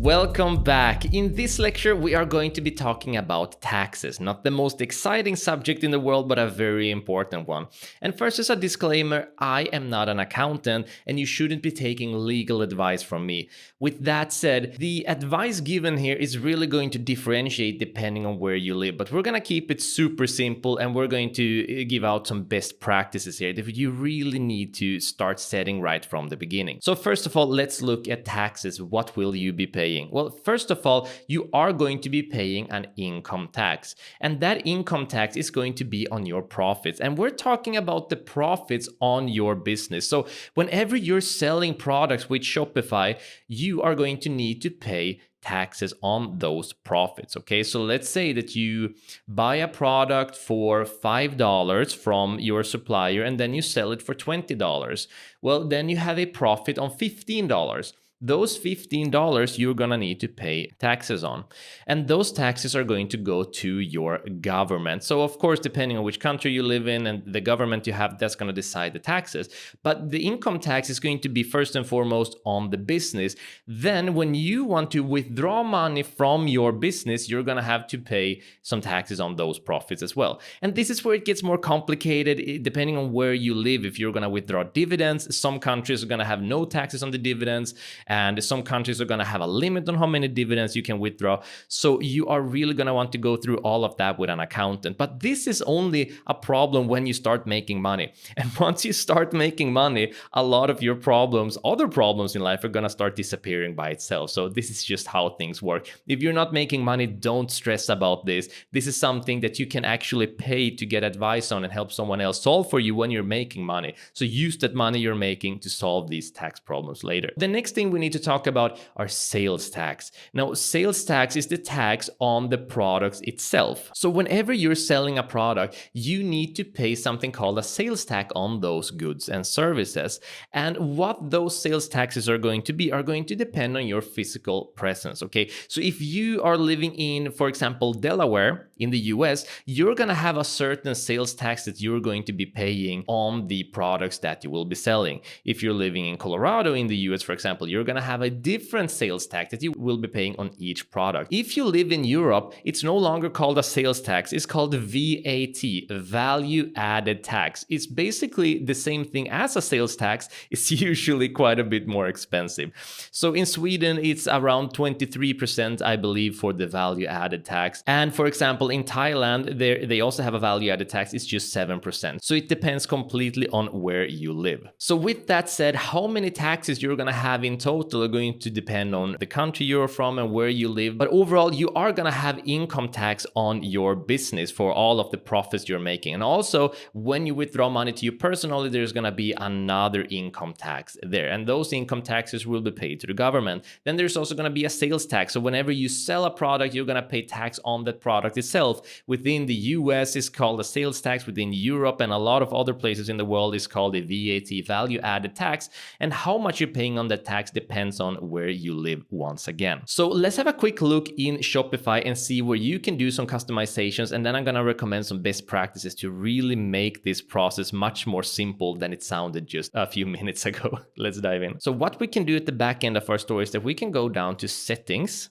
Welcome back. In this lecture, we are going to be talking about taxes. Not the most exciting subject in the world, but a very important one. And first, as a disclaimer, I am not an accountant and you shouldn't be taking legal advice from me. With that said, the advice given here is really going to differentiate depending on where you live, but we're going to keep it super simple and we're going to give out some best practices here that you really need to start setting right from the beginning. So first of all, let's look at taxes. What will you be paying? Well, first of all, you are going to be paying an income tax, and that income tax is going to be on your profits. And we're talking about the profits on your business. So whenever you're selling products with Shopify, you are going to need to pay taxes on those profits. Okay, so let's say that you buy a product for $5 from your supplier and then you sell it for $20. Well, then you have a profit on $15. Those $15 you're gonna need to pay taxes on. And those taxes are going to go to your government. So of course, depending on which country you live in and the government you have, that's gonna decide the taxes. But the income tax is going to be first and foremost on the business. Then when you want to withdraw money from your business, you're gonna have to pay some taxes on those profits as well. And this is where it gets more complicated depending on where you live. If you're gonna withdraw dividends, some countries are gonna have no taxes on the dividends. And some countries are going to have a limit on how many dividends you can withdraw. So you are really going to want to go through all of that with an accountant. But this is only a problem when you start making money. And once you start making money, a lot of your problems, other problems in life are going to start disappearing by itself. So this is just how things work. If you're not making money, don't stress about this. This is something that you can actually pay to get advice on and help someone else solve for you when you're making money. So use that money you're making to solve these tax problems later. The next thing we need to talk about are sales tax. Now, sales tax is the tax on the products itself. So whenever you're selling a product, you need to pay something called a sales tax on those goods and services. And what those sales taxes are going to be are going to depend on your physical presence, okay? So if you are living in, for example, Delaware in the US, you're gonna have a certain sales tax that you're going to be paying on the products that you will be selling. If you're living in Colorado in the US, for example, you're gonna have a different sales tax that you will be paying on each product. If you live in Europe, it's no longer called a sales tax, it's called VAT, value added tax. It's basically the same thing as a sales tax, it's usually quite a bit more expensive. So in Sweden, it's around 23%, I believe, for the value added tax. And for example, in Thailand, they also have a value added tax, it's just 7%. So it depends completely on where you live. So with that said, how many taxes you're gonna have in total are going to depend on the country you're from and where you live. But overall, you are going to have income tax on your business for all of the profits you're making. And also, when you withdraw money to you personally, there's going to be another income tax there. And those income taxes will be paid to the government. Then there's also going to be a sales tax. So whenever you sell a product, you're going to pay tax on that product itself. Within the US, it's called a sales tax. Within Europe and a lot of other places in the world, it's called a VAT, value added tax. And how much you're paying on that tax depends on where you live once again. So let's have a quick look in Shopify and see where you can do some customizations, and then I'm gonna recommend some best practices to really make this process much more simple than it sounded just a few minutes ago. Let's dive in. So what we can do at the back end of our store is that we can go down to settings,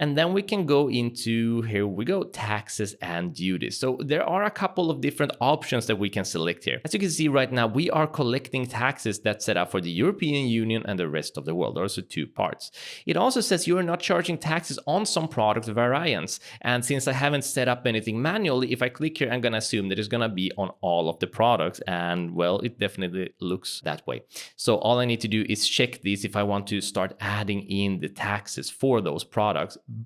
and then we can go into, here we go, taxes and duties. So there are a couple of different options that we can select here. As you can see right now, we are collecting taxes that's set up for the European Union and the rest of the world. There are also two parts. It also says you are not charging taxes on some product variants. And since I haven't set up anything manually, if I click here, I'm gonna assume that it's gonna be on all of the products. And well, it definitely looks that way. So all I need to do is check these if I want to start adding in the taxes for those products.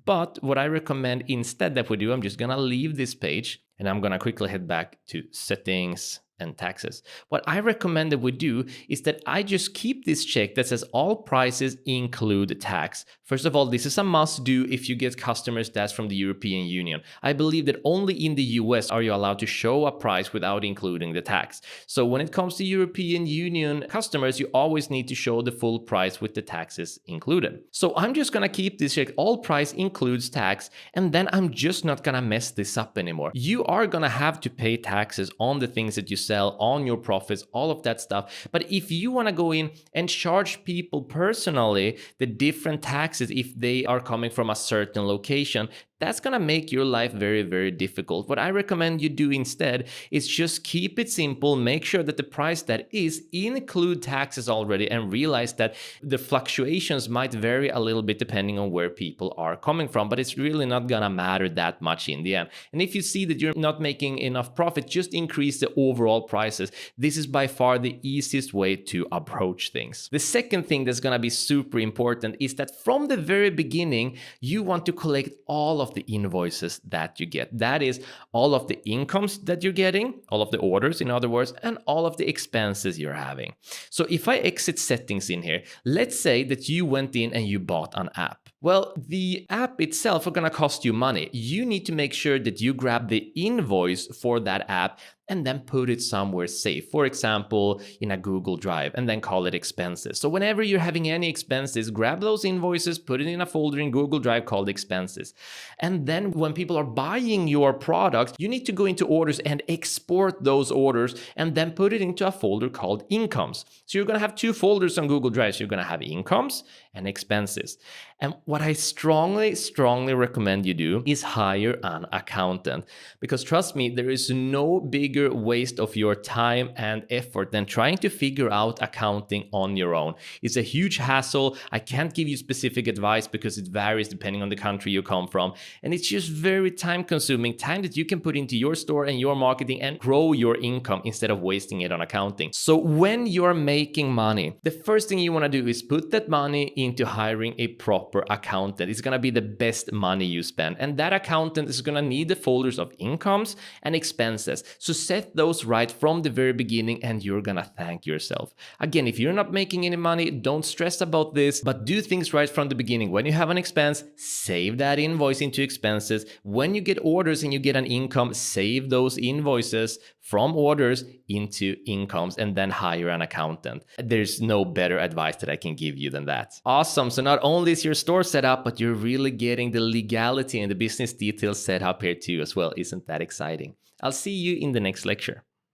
But what I recommend instead that we do, I'm just gonna leave this page and I'm gonna quickly head back to settings and taxes. What I recommend that we do is that I just keep this check that says all prices include tax. First of all, this is a must do if you get customers that's from the European Union. I believe that only in the US are you allowed to show a price without including the tax. So when it comes to European Union customers, you always need to show the full price with the taxes included. So I'm just gonna keep this check, all price includes tax, and then I'm just not gonna mess this up anymore. You are gonna have to pay taxes on the things that you sell, on your profits, all of that stuff. But if you want to go in and charge people personally the different taxes if they are coming from a certain location, that's going to make your life very, very difficult. What I recommend you do instead is just keep it simple. Make sure that the price that is include taxes already, and realize that the fluctuations might vary a little bit depending on where people are coming from, but it's really not going to matter that much in the end. And if you see that you're not making enough profit, just increase the overall prices. This is by far the easiest way to approach things. The second thing that's going to be super important is that from the very beginning, you want to collect all of the invoices that you get. That is all of the incomes that you're getting, all of the orders, in other words, and all of the expenses you're having. So if I exit settings in here, let's say that you went in and you bought an app. Well, the app itself are going to cost you money. You need to make sure that you grab the invoice for that app and then put it somewhere safe. For example, in a Google Drive, and then call it expenses. So whenever you're having any expenses, grab those invoices, put it in a folder in Google Drive called expenses. And then when people are buying your product, you need to go into orders and export those orders and then put it into a folder called incomes. So you're going to have two folders on Google Drive. So you're going to have incomes and expenses. And what I strongly recommend you do is hire an accountant, because trust me, there is no bigger waste of your time and effort than trying to figure out accounting on your own. It's a huge hassle. I can't give you specific advice because it varies depending on the country you come from. And it's just very time consuming, time that you can put into your store and your marketing and grow your income instead of wasting it on accounting. So when you're making money, the first thing you want to do is put that money into hiring a proper accountant. It's going to be the best money you spend. And that accountant is going to need the folders of incomes and expenses. So set those right from the very beginning and you're going to thank yourself. Again, if you're not making any money, don't stress about this, but do things right from the beginning. When you have an expense, save that invoice into expenses. When you get orders and you get an income, save those invoices from orders into incomes and then hire an accountant. There's no better advice that I can give you than that. Awesome. So not only is your store set up, but you're really getting the legality and the business details set up here too as well. Isn't that exciting? I'll see you in the next lecture.